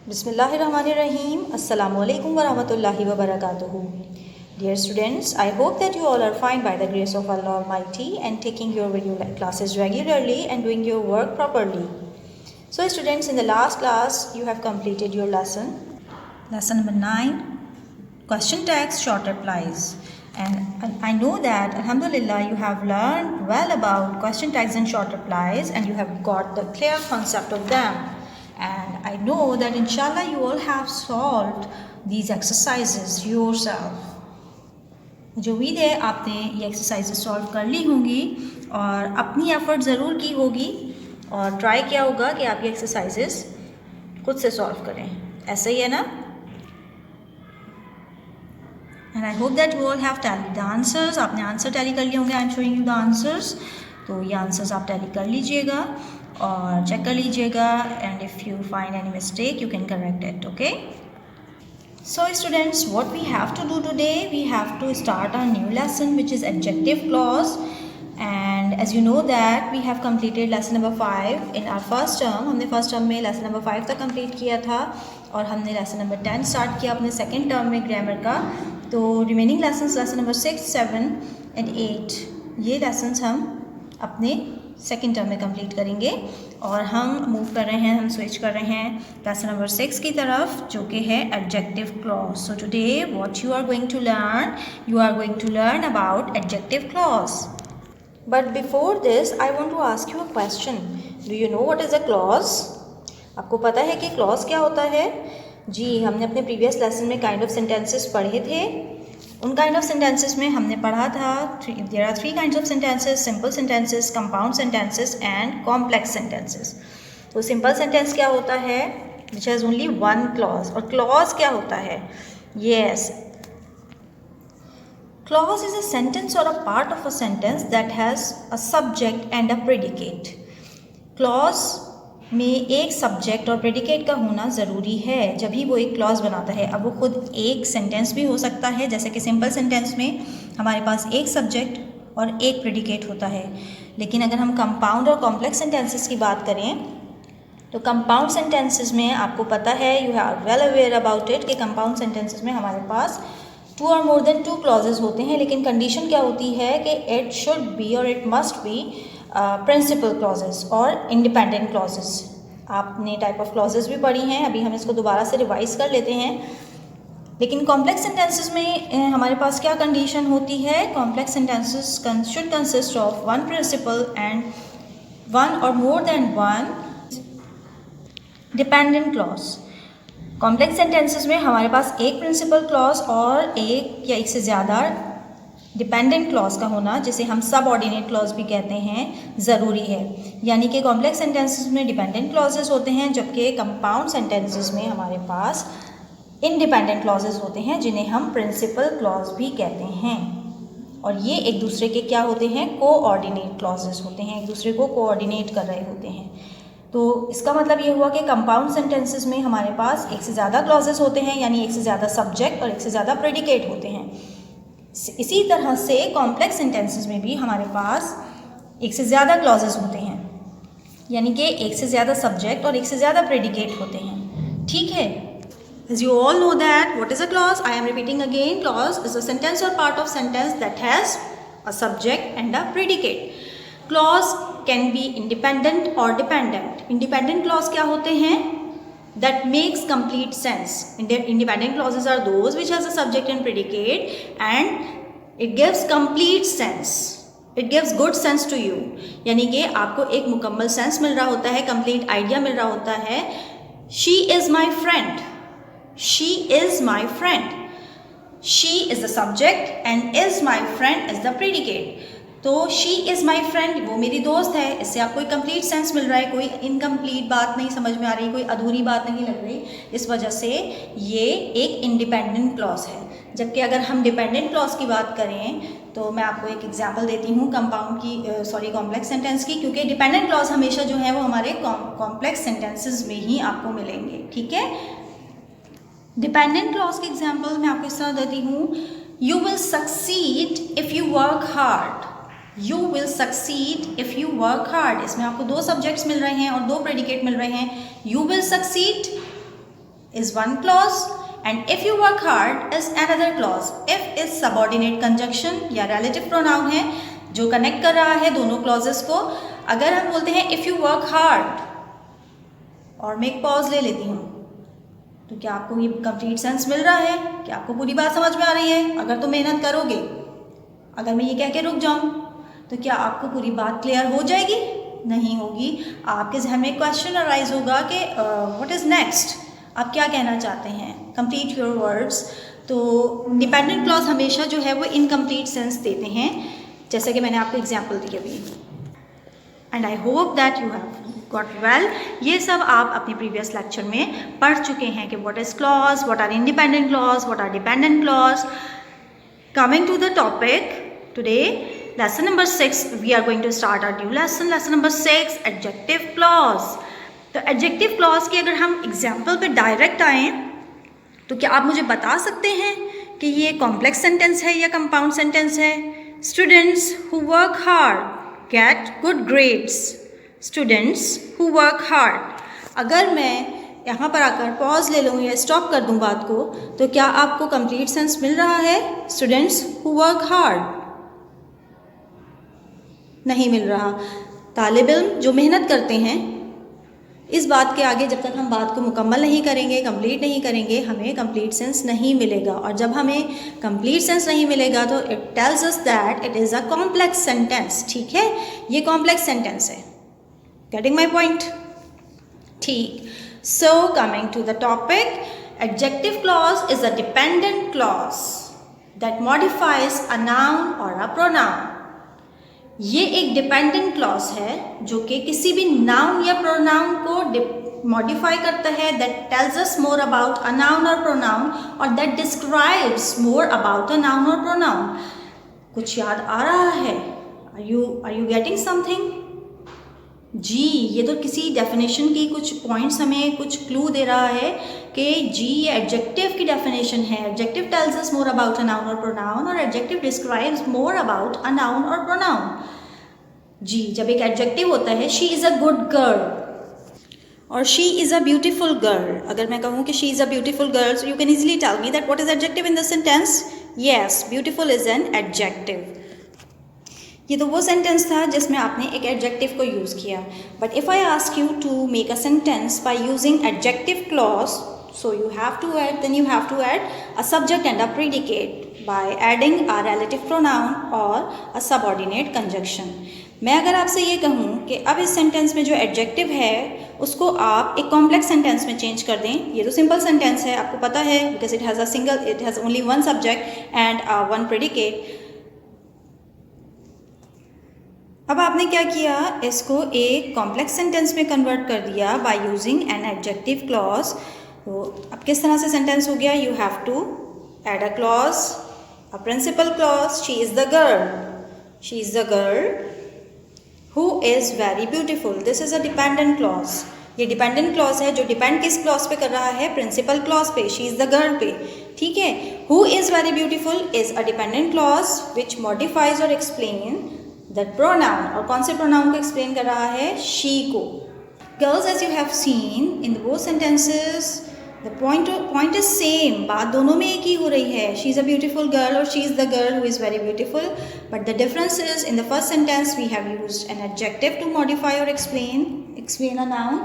Bismillahirrahmanirrahim. Assalamualaikum warahmatullahi wabarakatuh. Dear students, I hope that you all are fine by the grace of Allah Almighty and taking your video classes regularly and doing your work properly. So students, in the last class you have completed your lesson number 9, question tags, short replies. And I know that Alhamdulillah you have learned well about question tags and short replies and you have got the clear concept of them. And I know that inshallah you all have solved these exercises yourself. मुझे उम्मीद है आपने ये exercises solve कर ली होंगी और अपनी effort ज़रूर की होगी और ट्राई किया होगा कि आप ये एक्सरसाइजेस खुद से सॉल्व करें. ऐसा ही है ना? And I hope that you all have tally the answers. आपने आंसर टैली कर लिए होंगे. I am showing you the answers. तो ये आंसर्स आप टैली कर लीजिएगा और चेक कर लीजिएगा and if you find any mistake you can correct it. Okay, so students, what we have to do today, we have to start our new lesson which is adjective clause. And as you know that we have completed lesson number 5 in our first term. हमने first term में lesson number 5 तक complete किया था और हमने lesson number 10 start किया अपने second term में grammar का. तो remaining lessons lesson number 6, 7 and 8 ये lessons हम अपने सेकेंड टर्म में कंप्लीट करेंगे और हम मूव कर रहे हैं, हम स्विच कर रहे हैं लेसन नंबर 6 की तरफ जो कि है adjective clause. So today what you are going to learn about adjective clause. But before this I want to ask you a question. Do you know what is a clause? आपको पता है कि clause क्या होता है? जी, हमने अपने previous lesson में काइंड ऑफ सेंटेंसेस पढ़े थे. उन काइंड ऑफ सेंटेंसेस में हमने पढ़ा था there are 3 kinds of sentences, simple sentences, compound sentences and complex sentences. तो सिंपल सेंटेंस क्या होता है? Which has only one clause. और क्लॉज क्या होता है? Yes, clause is a sentence or a part of a sentence that has a subject and a predicate. Clause में एक सब्जेक्ट और प्रेडिकेट का होना ज़रूरी है जब ही वो एक क्लॉज बनाता है. अब वो खुद एक सेंटेंस भी हो सकता है, जैसे कि सिंपल सेंटेंस में हमारे पास एक सब्जेक्ट और एक प्रेडिकेट होता है. लेकिन अगर हम कंपाउंड और कॉम्प्लेक्स सेंटेंसेस की बात करें तो कंपाउंड सेंटेंसेस में आपको पता है, you are well aware about it, कि कंपाउंड सेंटेंसेस में हमारे पास 2 और मोर देन 2 क्लॉजेज होते हैं. लेकिन कंडीशन क्या होती है कि इट शुड बी और it must be principal clauses और इंडिपेंडेंट क्लॉजेस. आपने टाइप ऑफ क्लॉजेस भी पढ़ी हैं, अभी हम इसको दोबारा से रिवाइज कर लेते हैं. लेकिन कॉम्प्लेक्स सेंटेंसेस में हमारे पास क्या कंडीशन होती है? Complex sentences should consist of 1 principal and 1 और more than 1 dependent clause. Complex sentences में हमारे पास एक प्रिंसिपल क्लॉज और एक या एक से ज़्यादा डिपेंडेंट क्लॉज का होना, जिसे हम सबऑर्डिनेट क्लॉज भी कहते हैं, ज़रूरी है. यानी कि कॉम्प्लेक्स सेंटेंसेस में डिपेंडेंट क्लॉजेस होते हैं जबकि कंपाउंड सेंटेंसेस में हमारे पास इंडिपेंडेंट क्लॉजेस होते हैं जिन्हें हम प्रिंसिपल क्लॉज भी कहते हैं. और ये एक दूसरे के क्या होते हैं? कोऑर्डिनेट क्लॉजेस होते हैं, एक दूसरे को कोऑर्डिनेट कर रहे होते हैं. तो इसका मतलब ये हुआ कि कंपाउंड सेंटेंसेस में हमारे पास एक से ज़्यादा क्लॉजेस होते हैं, यानी एक से ज़्यादा सब्जेक्ट और एक से ज़्यादा प्रेडिकेट होते हैं. इसी तरह से कॉम्प्लेक्स सेंटेंसेस में भी हमारे पास एक से ज़्यादा क्लॉजेस होते हैं, यानी कि एक से ज़्यादा सब्जेक्ट और एक से ज़्यादा प्रेडिकेट होते हैं. ठीक है? As you all know that what is a clause? I am repeating again. Clause is a sentence or part of sentence that has a subject and a predicate. Clause can be independent or dependent. Independent clause क्या होते हैं? That makes complete sense. Independent clauses are those which has a subject and predicate and it gives complete sense. It gives good sense to you. यानी कि आपको एक मुकम्मल sense मिल रहा होता है, कंप्लीट आइडिया मिल रहा होता है. She is my friend. She is my friend. She is the subject and is my friend is the predicate. तो शी इज़ माई फ्रेंड, वो मेरी दोस्त है, इससे आपको एक कंप्लीट सेंस मिल रहा है, कोई इनकम्प्लीट बात नहीं समझ में आ रही, कोई अधूरी बात नहीं लग रही. इस वजह से ये एक इंडिपेंडेंट क्लॉज है. जबकि अगर हम डिपेंडेंट क्लॉज की बात करें तो मैं आपको एक एग्जांपल देती हूँ कॉम्प्लेक्स सेंटेंस की, क्योंकि डिपेंडेंट क्लॉज हमेशा जो है वो हमारे कॉम्प्लेक्स सेंटेंसेस में ही आपको मिलेंगे. ठीक है? डिपेंडेंट क्लॉज के एग्जाम्पल मैं आपको इस तरह देती हूँ. You will succeed if you work hard. You will succeed if you work hard. इसमें आपको 2 सब्जेक्ट्स मिल रहे हैं और 2 प्रेडिकेट मिल रहे हैं. You will succeed is one clause and if you work hard is another clause. If is subordinate conjunction या relative pronoun है जो कनेक्ट कर रहा है दोनों क्लॉजेस को. अगर हम बोलते हैं if you work hard और मैं एक पॉज ले लेती हूँ, तो क्या आपको ये कंप्लीट सेंस मिल रहा है? क्या आपको पूरी बात समझ में आ रही है? अगर तो मेहनत करोगे, अगर मैं ये कह के रुक जाऊँ तो क्या आपको पूरी बात क्लियर हो जाएगी? नहीं होगी. आपके जहन में क्वेश्चन अराइज होगा कि व्हाट इज़ नेक्स्ट, आप क्या कहना चाहते हैं, कंप्लीट योर वर्ड्स. तो डिपेंडेंट क्लॉज हमेशा जो है वो इनकम्प्लीट सेंस देते हैं, जैसे कि मैंने आपको एग्जाम्पल दी अभी. And I hope that you have got well. ये सब आप अपने प्रीवियस लेक्चर में पढ़ चुके हैं कि what is clause, what are independent clause, what are dependent clause. Coming to the topic today, lesson number 6, we are going to start our new lesson number 6, adjective clause. तो adjective clause की अगर हम example पे direct आएँ तो क्या आप मुझे बता सकते हैं कि ये कॉम्प्लेक्स सेंटेंस है या कंपाउंड सेंटेंस है? Students who work hard get good grades. Students who work hard. अगर मैं यहाँ पर आकर पॉज ले लूँ या स्टॉप कर दूँ बात को, तो क्या आपको कंप्लीट सेंस मिल रहा है? स्टूडेंट्स हु वर्क हार्ड नहीं मिल रहा. तालिब इल्म जो मेहनत करते हैं, इस बात के आगे जब तक हम बात को मुकम्मल नहीं करेंगे, कंप्लीट नहीं करेंगे, हमें कंप्लीट सेंस नहीं मिलेगा. और जब हमें कंप्लीट सेंस नहीं मिलेगा तो it tells us that it is a complex sentence. ठीक है, ये कॉम्प्लेक्स सेंटेंस है. Getting my point? ठीक. So coming to the topic, adjective clause is a dependent clause that modifies a noun or a pronoun. ये एक dependent clause है जो कि किसी भी नाउन या प्रोनाउन को मॉडिफाई करता है. That tells us more about a noun or pronoun, or that describes more about a noun or pronoun. कुछ याद आ रहा है? Are you getting something? जी, ये तो किसी डेफिनेशन की कुछ पॉइंट्स हमें कुछ क्लू दे रहा है कि जी ये एडजेक्टिव की डेफिनेशन है. Adjective tells us more about a noun or pronoun, or adjective describes more about a noun or pronoun. जी, जब एक एडजेक्टिव होता है she is a good girl और she is a beautiful girl. अगर मैं कहूँ कि she is a beautiful girl, so you can easily tell me that what is adjective in this sentence. Yes, beautiful is an adjective. ये तो वो sentence था जिसमें आपने एक एडजेक्टिव को यूज़ किया. But if I ask you to make a sentence by using adjective clause, so you have to add a subject and a predicate by adding a relative pronoun और a subordinate conjunction. मैं अगर आपसे ये कहूँ कि अब इस sentence में जो एडजेक्टिव है उसको आप एक कॉम्प्लेक्स सेंटेंस में चेंज कर दें. ये तो सिंपल सेंटेंस है, आपको पता है, because it has only one subject and one predicate. अब आपने क्या किया, इसको एक कॉम्प्लेक्स सेंटेंस में कन्वर्ट कर दिया by using an adjective clause. तो अब किस तरह से सेंटेंस हो गया? You have to add a clause, a principal clause. She is the girl who is very beautiful. This is a dependent clause. ये डिपेंडेंट क्लॉज है जो डिपेंड किस क्लॉज पे कर रहा है? प्रिंसिपल क्लॉज पे, शी इज़ द गर्ल पे. ठीक है. Who is very beautiful is a dependent clause which modifies और एक्सप्लेन द प्रोनाउन. और कौन से प्रोनाउन को एक्सप्लेन कर रहा है? शी को. Girls, as you have seen in both sentences, the point is same. बात दोनों में एक ही हो रही है. She is a beautiful girl और she is the girl who is very beautiful. But the difference is in the first sentence we have used an adjective to modify or explain a noun,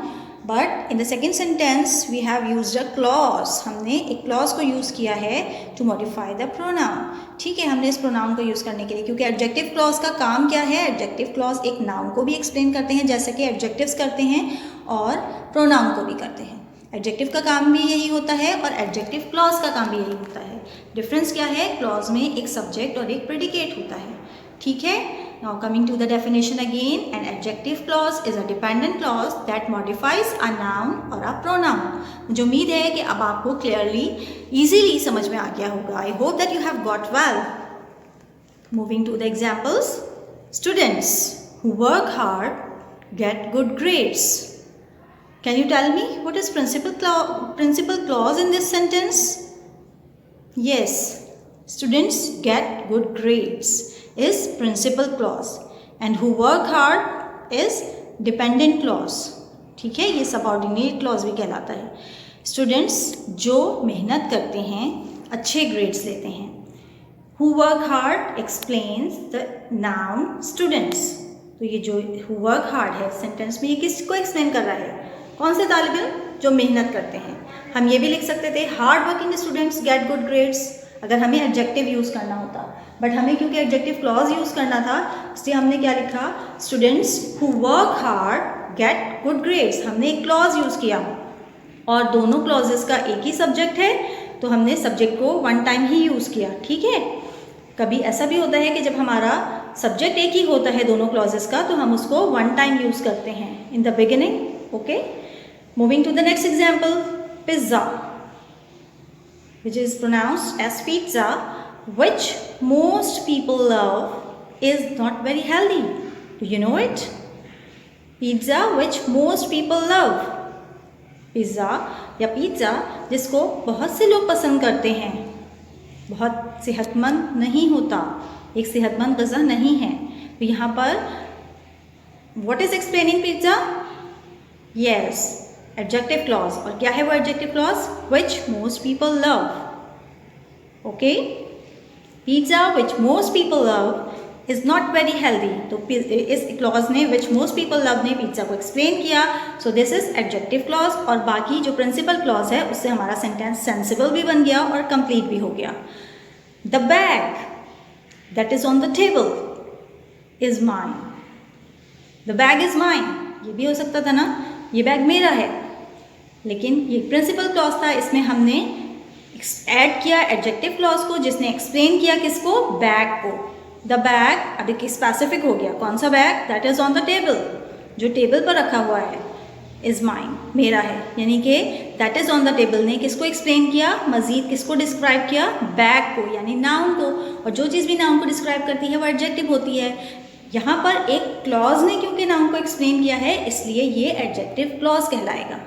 but in the second sentence we have used a clause. हमने एक clause को use किया है to modify the pronoun. ठीक है, हमने इस pronoun को यूज़ करने के लिए, क्योंकि एडजेक्टिव क्लॉज का काम क्या है? एडजेक्टिव क्लॉज एक नाउन को भी एक्सप्लेन करते हैं जैसे कि एडजेक्टिव्स करते हैं और प्रोनाउन को भी करते हैं. एडजेक्टिव का काम भी यही होता है और एडजेक्टिव क्लॉज का काम भी यही होता है. डिफरेंस क्या है? क्लॉज में एक सब्जेक्ट और एक प्रेडिकेट होता है. ठीक है. Now coming to the definition again, an adjective clause is a dependent clause that modifies a noun or a pronoun. मुझे उम्मीद है कि अब आपको clearly, easily समझ में आ गया होगा. I hope that you have got well. Moving to the examples. Students who work hard get good grades. Can you tell me what is principal clause in this sentence? Yes, students get good grades is principal clause and who work hard is dependent clause. ठीक है, ये subordinate clause भी कहलाता है. Students जो मेहनत करते हैं अच्छे ग्रेड्स लेते हैं। Who work hard explains the noun students। तो ये जो who work hard है सेंटेंस में, ये किसको एक्सप्लेन कर रहा है? कौन से तालिब इल्म? जो मेहनत करते हैं। हम ये भी लिख सकते थे hard working students get good grades, अगर हमें एडजेक्टिव यूज़ करना होता, बट हमें क्योंकि एडजेक्टिव क्लॉज यूज़ करना था इसलिए हमने क्या लिखा? Students who work hard get good grades. हमने एक क्लॉज यूज़ किया और दोनों क्लॉजेस का एक ही सब्जेक्ट है तो हमने सब्जेक्ट को वन टाइम ही यूज़ किया। ठीक है, कभी ऐसा भी होता है कि जब हमारा सब्जेक्ट एक ही होता है दोनों क्लॉजेस का तो हम उसको वन टाइम यूज़ करते हैं in the beginning. Okay, moving to the next example, pizza which is pronounced as pizza, which most people love is not very healthy. Do you know it? Pizza which most people love. Pizza या pizza जिसको बहुत से लोग पसंद करते हैं, बहुत सेहतमंद नहीं होता, एक सेहतमंद ग़िज़ा नहीं है। तो यहाँ पर what is explaining pizza? Yes, adjective clause. और क्या है वो adjective clause? Which most people love. Okay, pizza which most people love is not very healthy. तो इस क्लॉज ने विच मोस्ट पीपल लव ने पिज़्ज़ा को एक्सप्लेन किया। So this is adjective clause. और बाकी जो प्रिंसिपल क्लॉज है उससे हमारा सेंटेंस सेंसिबल भी बन गया और कंप्लीट भी हो गया। The bag that is on the table is mine. The bag is mine, ये भी हो सकता था ना, ये बैग मेरा है, लेकिन ये प्रिंसिपल क्लॉज था, इसमें हमने ऐड किया एडजेक्टिव क्लॉज को जिसने एक्सप्लेन किया किसको? बैग को। द बैग अब एक स्पेसिफिक हो गया, कौन सा bag? That is on the table, जो टेबल पर रखा हुआ है, इज माइन, मेरा है। यानी कि that is on the table ने किसको एक्सप्लेन किया? मजीद किसको डिस्क्राइब किया? बैग को, यानी नाउन को। और जो चीज़ भी नाउन को डिस्क्राइब करती है वो एडजेक्टिव होती है। यहाँ पर एक क्लॉज ने क्योंकि नाउन को एक्सप्लेन किया है इसलिए ये एडजेक्टिव क्लॉज कहलाएगा।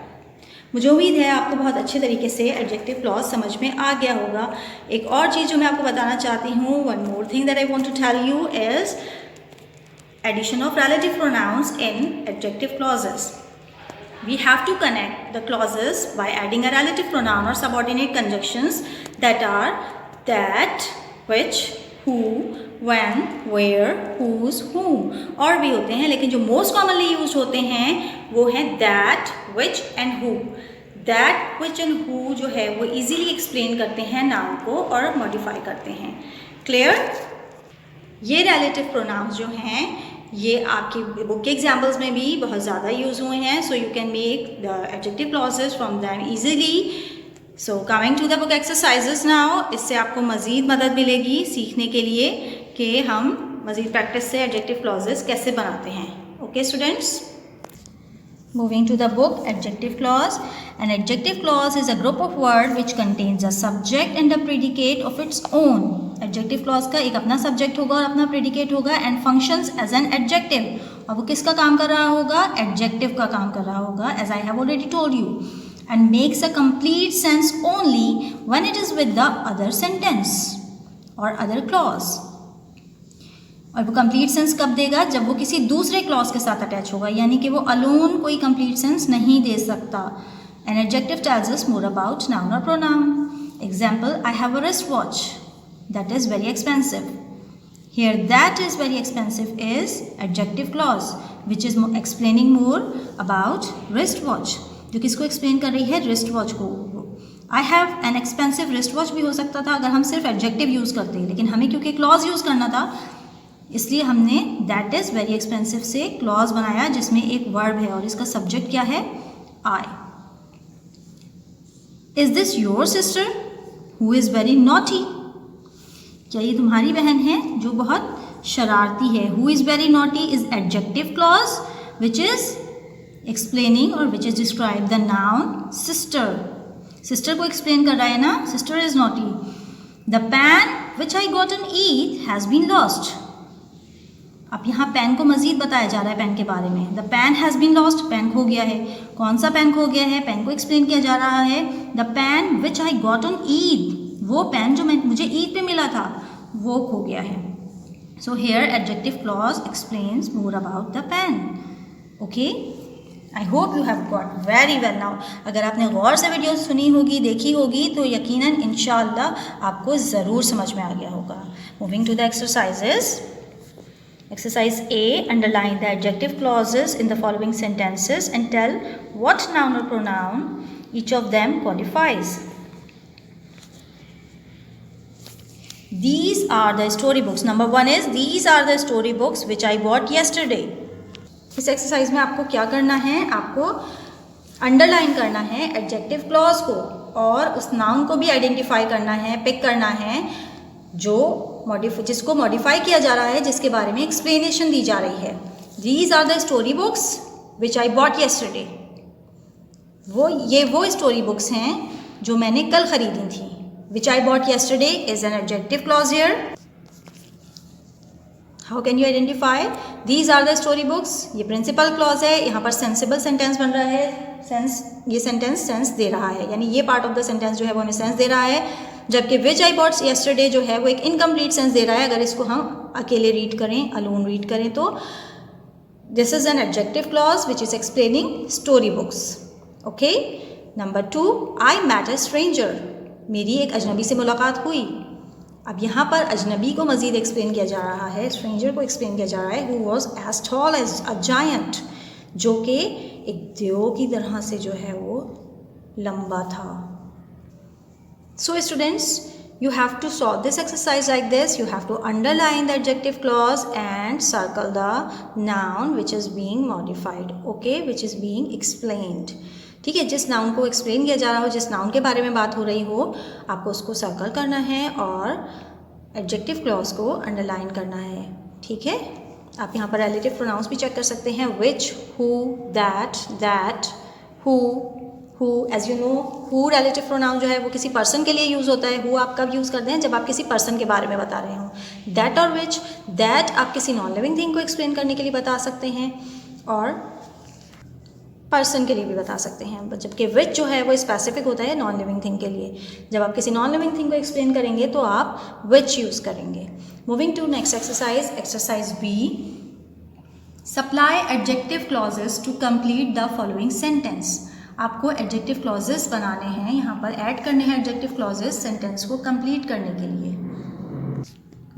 मुझे उम्मीद है आपको बहुत अच्छे तरीके से एडजेक्टिव क्लॉज समझ में आ गया होगा। एक और चीज़ जो मैं आपको बताना चाहती हूँ, one more thing that I want to tell you is addition of relative pronouns in adjective clauses. We have to connect the clauses by adding a relative pronoun or subordinate conjunctions that are that, which, who, when, where, whose, whom। और भी होते हैं लेकिन जो most commonly use होते हैं वो हैं that, which and who। that, which and who जो है वो इजीली एक्सप्लेन करते हैं नाउन को और मॉडिफाई करते हैं। क्लियर? ये रिलेटिव प्रोनाउंस जो हैं ये आपकी बुक के एग्जाम्पल्स में भी बहुत ज़्यादा यूज़ हुए हैं। So you can make the adjective clauses from them easily. So coming to the book exercises now, इससे आपको मज़ीद मदद मिलेगी सीखने के लिए कि हम मज़ीद प्रैक्टिस से एडजेक्टिव क्लॉजेस कैसे बनाते हैं। Okay students, moving to the book, adjective clause. An adjective clause is a group of word which contains a subject and a predicate of its own. Adjective clause का एक अपना subject होगा और अपना predicate होगा and functions as an adjective। और वो किसका काम कर रहा होगा? Adjective का काम कर रहा होगा, as I have already told you, and makes a complete sense only when it is with the other sentence or other clause। और वो कंप्लीट सेंस कब देगा? जब वो किसी दूसरे क्लॉज के साथ अटैच होगा, यानी कि वो अलोन कोई कंप्लीट सेंस नहीं दे सकता। An adjective tells us more about noun or pronoun. Example, I have a wrist watch that is very expensive. Here that is very expensive is adjective clause which is explaining more about wrist watch. जो किसको explain कर रही है? Wrist watch को। I have an expensive wrist watch भी हो सकता था अगर हम सिर्फ एडजेक्टिव यूज़ करते, लेकिन हमें क्योंकि क्लॉज यूज़ करना था इसलिए हमने दैट इज़ वेरी एक्सपेंसिव से क्लॉज बनाया जिसमें एक वर्ब है और इसका सब्जेक्ट क्या है? I. Is this your sister who is very naughty? क्या ये तुम्हारी बहन है जो बहुत शरारती है? Who is very naughty is adjective clause which is explaining or which is describe the noun sister. Sister को एक्सप्लेन कर रहा है ना, sister is naughty. The pen which I got on Eid has been lost. अब यहाँ pen को मजीद बताया जा रहा है पेन के बारे में। The pen has been lost, pen खो गया है। कौन सा पेन खो गया है? पेन को एक्सप्लेन किया जा रहा है। The pen which I got on Eid, वो पेन जो मुझे ईद पे मिला था वो खो गया है। So here adjective clause explains more about the pen. Okay, I hope you have got very well now. अगर आपने गौर से वीडियो सुनी होगी, देखी होगी, तो यकीनन इंशाअल्लाह आपको ज़रूर समझ में आ गया होगा। Moving to the exercises. Exercise A, underline the adjective clauses in the following sentences and tell what noun or pronoun each of them qualifies. These are the storybooks. Number 1 is these are the storybooks which I bought yesterday. इस exercise में आपको क्या करना है, आपको underline करना है adjective clause को और उस नाउन को भी आइडेंटिफाई करना है, पिक करना है जिसको मॉडिफाई किया जा रहा है, जिसके बारे में एक्सप्लेनेशन दी जा रही है। These are the story books which I bought yesterday. वो स्टोरी बुक्स हैं जो मैंने कल खरीदी थी। Which I bought yesterday is an adjective clause here. How can you identify these are the story books? ये प्रिंसिपल क्लॉज है, यहाँ पर सेंसिबल सेंटेंस बन रहा है। ये सेंटेंस सेंस दे रहा है, यानी ये पार्ट ऑफ द सेंटेंस जो है वो हमें सेंस दे रहा है, जबकि विच आई बॉट येस्टरडे जो है वो एक इनकम्प्लीट सेंस दे रहा है। अगर इसको हम अकेले रीड करें, अलोन रीड करें, तो this is an adjective clause which is explaining story books. Okay. Number 2, I met a stranger. मेरी एक अजनबी से मुलाकात हुई। अब यहाँ पर अजनबी को मज़ीद एक्सप्लेन किया जा रहा है, स्ट्रेंजर को एक्सप्लेन किया जा रहा है। Who was as tall as a giant, जो कि एक देव की तरह से जो है वो लंबा था। So students, you have to solve this exercise like this. You have to underline the adjective clause and circle the noun which is being modified, okay, which is being explained. ठीक है, जिस नाउन को explain किया जा रहा हो, जिस noun के बारे में बात हो रही हो, आपको उसको सर्कल करना है और एडजेक्टिव क्लॉज को अंडरलाइन करना है। ठीक है, आप यहाँ पर रिलेटिव प्रोनाउंस भी चेक कर सकते हैं। Which, who, that, who, as you know, who relative pronoun जो है वो किसी पर्सन के लिए यूज़ होता है। हु आप कब यूज़ करते हैं? जब आप किसी पर्सन के बारे में बता रहे हो। दैट और विच, दैट आप किसी नॉन लिविंग थिंग को एक्सप्लेन करने के लिए बता सकते हैं और पर्सन के लिए भी बता सकते हैं, जबकि विच जो है वो स्पेसिफिक होता है नॉन लिविंग थिंग के लिए। जब आप किसी नॉन लिविंग थिंग को एक्सप्लेन करेंगे तो आप विच यूज़ करेंगे। Moving to next exercise, exercise B, supply adjective clauses to complete the following sentence. आपको एडजेक्टिव क्लॉजेस बनाने हैं, यहाँ पर ऐड करने हैं एडजेक्टिव क्लॉजेस सेंटेंस को कंप्लीट करने के लिए।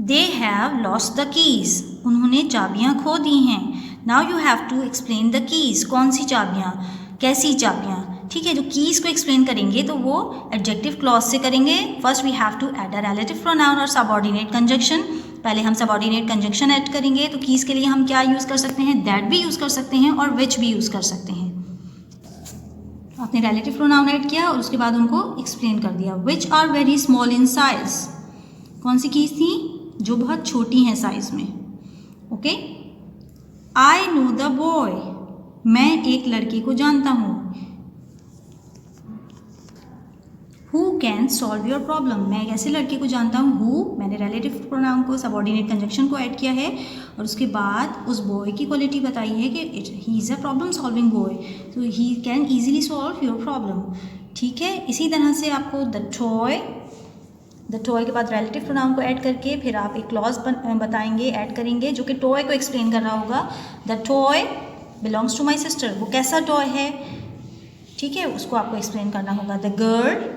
They have lost the keys. उन्होंने चाबियाँ खो दी हैं। Now you have to explain the keys. कौन सी चाबियाँ, कैसी चाबियाँ? ठीक है, जो कीज को एक्सप्लेन करेंगे तो वो एडजेक्टिव क्लॉज से करेंगे। First we have to add a relative pronoun और सबऑर्डिनेट कंजक्शन। पहले हम सबऑर्डिनेट कंजक्शन ऐड करेंगे, तो कीज के लिए हम क्या यूज़ कर सकते हैं? दैट भी यूज़ कर सकते हैं और विच भी यूज़ कर सकते हैं। आपने रिलेटिव प्रोनाउन ऐड किया और उसके बाद उनको एक्सप्लेन कर दिया। Which are very small in size. कौन सी कीज थी? जो बहुत छोटी हैं साइज में। Okay. I know the boy. मैं एक लड़के को जानता हूँ। Who can solve your problem. मैं एक ऐसे लड़के को जानता हूँ। हु, मैंने रिलेटिव प्रोनाउन को, सबऑर्डिनेट कंजक्शन को ऐड किया है और उसके बाद उस बॉय की क्वालिटी बताई है कि he is a problem solving boy, तो he can easily solve your problem. ठीक है, इसी तरह से आपको द टॉय के बाद रिलेटिव प्रोनाउन को ऐड करके फिर आप एक क्लॉज बताएंगे, ऐड करेंगे जो कि टॉय को एक्सप्लेन कर रहा होगा। The toy belongs to my sister. वो कैसा टॉय है? ठीक है, उसको आपको एक्सप्लेन करना होगा। द गर्ल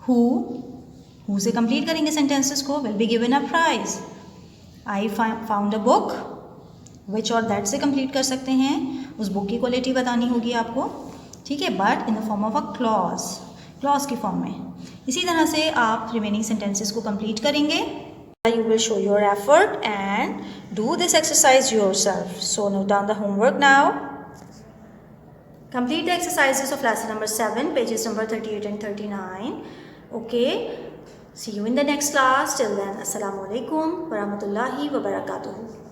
हु से कंप्लीट करेंगे सेंटेंसेस को, will be given a prize. I found a book. Which or that से कंप्लीट कर सकते हैं, उस बुक की क्वालिटी बतानी होगी आपको। ठीक है, but in the form of a clause की फॉर्म में। इसी तरह से आप रिमेनिंग सेंटेंसेस को कंप्लीट करेंगे। You will show your effort and do this exercise yourself. So note down the homework now. Complete the exercises of lesson number 7, pages number 38 and 39. Okay. See you in the next class. Till then, Assalamu alaikum wa rahmatullahi wa barakatuhu.